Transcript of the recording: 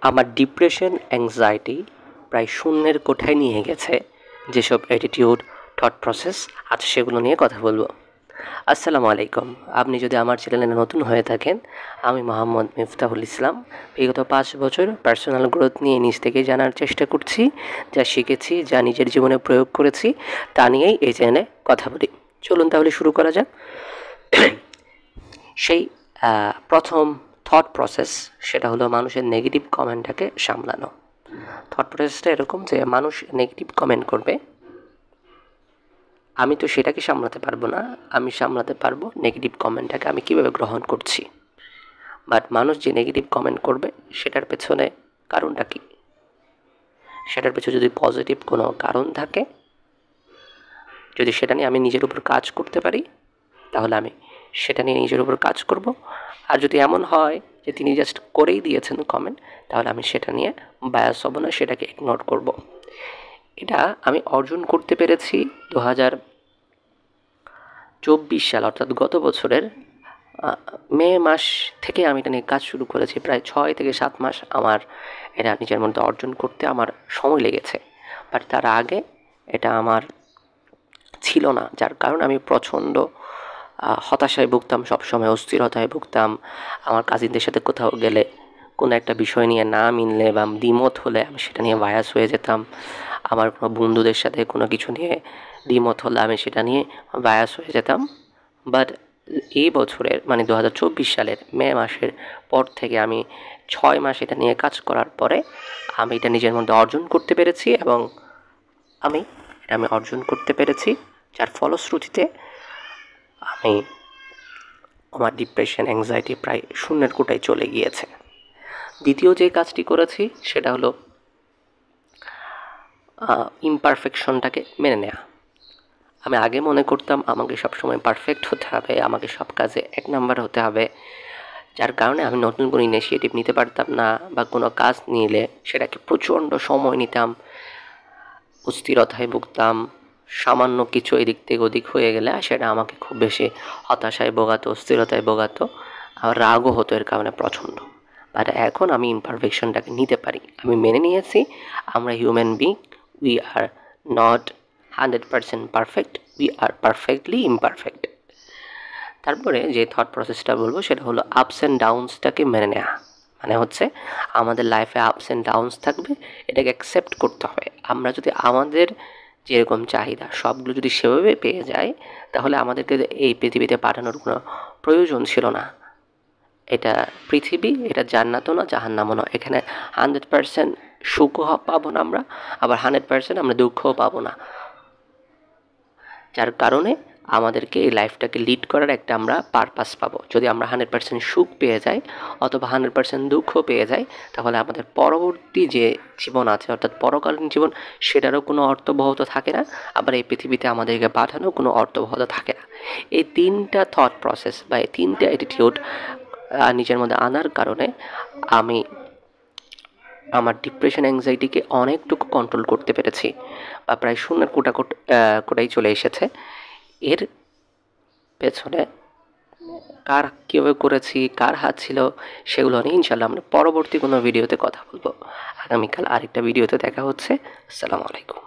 আমার depression anxiety প্রায় শূন্যের কোঠায় নিয়ে গেছে যেসব অ্যাটিটিউড থট প্রসেস আজ সেগুলো নিয়ে কথা বলবো। আসসালামু আলাইকুম। আপনি যদি আমার চ্যানেলে নতুন হয়ে থাকেন, আমি মোহাম্মদ মিফতাহুল ইসলাম। বিগত 5 বছর পার্সোনাল গ্রোথ নিয়ে নিজ থেকে জানার চেষ্টা করছি। যা শিখেছি, যা নিজের জীবনে প্রয়োগ করেছি, তা নিয়েই এই চ্যানেলে কথা বলি। চলুন তাহলে শুরু করা যাক। সেই প্রথম থট প্রসেস, সেটা হলো মানুষের নেগেটিভ কমেন্টটাকে সামলানো। থট প্রসেসটা এরকম যে মানুষ নেগেটিভ কমেন্ট করবে, আমি তো সেটাকে সামলাতে পারবো না, আমি সামলাতে পারবো নেগেটিভ কমেন্টটাকে আমি কীভাবে গ্রহণ করছি। বাট মানুষ যে নেগেটিভ কমেন্ট করবে সেটার পেছনে কারণটা কী, সেটার পেছনে যদি পজিটিভ কোনো কারণ থাকে, যদি সেটা নিয়ে আমি নিজের উপর কাজ করতে পারি, তাহলে আমি সেটা নিয়ে নিজের উপর কাজ করব। আর যদি এমন হয় যে তিনি জাস্ট করেই দিয়েছেন কমেন্ট, তাহলে আমি সেটা নিয়ে বায়াস হব না, সেটাকে ইগনোর করব। এটা আমি অর্জন করতে পেরেছি 2024 সাল, অর্থাৎ গত বছরের মে মাস থেকে আমি এটা নিয়ে কাজ শুরু করেছি। প্রায় 6 থেকে 7 মাস আমার এটা নিজের মধ্যে অর্জন করতে আমার সময় লেগেছে। বাট তার আগে এটা আমার ছিল না, যার কারণে আমি প্রচণ্ড হতাশায় ভুগতাম, সবসময় অস্থিরতায় ভুগতাম। আমার কাজিনদের সাথে কোথাও গেলে কোনো একটা বিষয় নিয়ে না মিললে বা দ্বিমত হলে আমি সেটা নিয়ে বায়াস হয়ে যেতাম। আমার কোনো বন্ধুদের সাথে কোনো কিছু নিয়ে দ্বিমত হলে আমি সেটা নিয়ে বায়াস হয়ে যেতাম। বাট এই বছরের মানে 2024 সালের মে মাসের পর থেকে আমি 6 মাস এটা নিয়ে কাজ করার পরে আমি এটা নিজের মধ্যে অর্জন করতে পেরেছি, এবং আমি অর্জন করতে পেরেছি, যার ফলশ্রুতিতে আমি আমার ডিপ্রেশন অ্যাংজাইটি প্রায় শূন্যের কোঠায় চলে গিয়েছে। দ্বিতীয় যে কাজটি করেছি সেটা হলো ইমপারফেকশনটাকে মেনে নেওয়া। আমি আগে মনে করতাম আমাকে সবসময় পারফেক্ট হতে হবে, আমাকে সব কাজে 1 নাম্বার হতে হবে, যার কারণে আমি নতুন কোনো ইনিশিয়েটিভ নিতে পারতাম না, বা কোনো কাজ নিলে সেটাকে প্রচণ্ড সময় নিতাম, অস্থিরতায় ভুগতাম। সামান্য কিছু এদিক থেকে ওদিক হয়ে গেলে সেটা আমাকে খুব বেশি হতাশায় ভোগাতো, অস্থিরতায় ভোগাতো, আর রাগও হতো এর কারণে প্রচণ্ড। বাট এখন আমি ইমপারফেকশনটাকে নিতে পারি, আমি মেনে নিয়েছি আমরা human being, we are not 100% perfect, we are perfectly imperfect. তারপরে যে থট প্রসেসটা বলবো সেটা হলো আপস অ্যান্ড ডাউনসটাকে মেনে নেওয়া। মানে হচ্ছে আমাদের লাইফে আপস অ্যান্ড ডাউনস থাকবে, এটাকে অ্যাকসেপ্ট করতে হবে। আমরা যদি আমাদের যেরকম চাহিদা সবগুলো যদি সেভাবে পেয়ে যাই, তাহলে আমাদেরকে এই পৃথিবীতে পাঠানোর কোনো প্রয়োজন ছিল না। এটা পৃথিবী, এটা জান্নাতও না, জাহান্নামও না। এখানে 100% সুখও পাবো না আমরা, আবার 100% আমরা দুঃখও পাবো না। যার কারণে আমাদেরকে এই লাইফটাকে লিড করার একটা আমরা পারপাস পাবো। যদি আমরা 100% সুখ পেয়ে যাই অথবা 100% দুঃখ পেয়ে যাই, তাহলে আমাদের পরবর্তী যে জীবন আছে, অর্থাৎ পরকালীন জীবন, সেটারও কোনো অর্থবহতা থাকে না, আবার এই পৃথিবীতে আমাদেরকে পাঠানো কোনো অর্থবহতা থাকে না। এই 3টা থট প্রসেস বা এই 3টা অ্যাটিটিউড নিজের মধ্যে আনার কারণে আমি আমার ডিপ্রেশন অ্যাংজাইটিকে অনেকটুকু কন্ট্রোল করতে পেরেছি, বা প্রায় শূন্যের কোটাই চলে এসেছে। এর পেছনে কার কীভাবে করেছি, কার হাত ছিল, সেগুলো নিয়ে ইনশাল্লাহ আমরা পরবর্তী কোনো ভিডিওতে কথা বলবো। আগামীকাল আরেকটা ভিডিওতে দেখা হচ্ছে। আসসালামু আলাইকুম।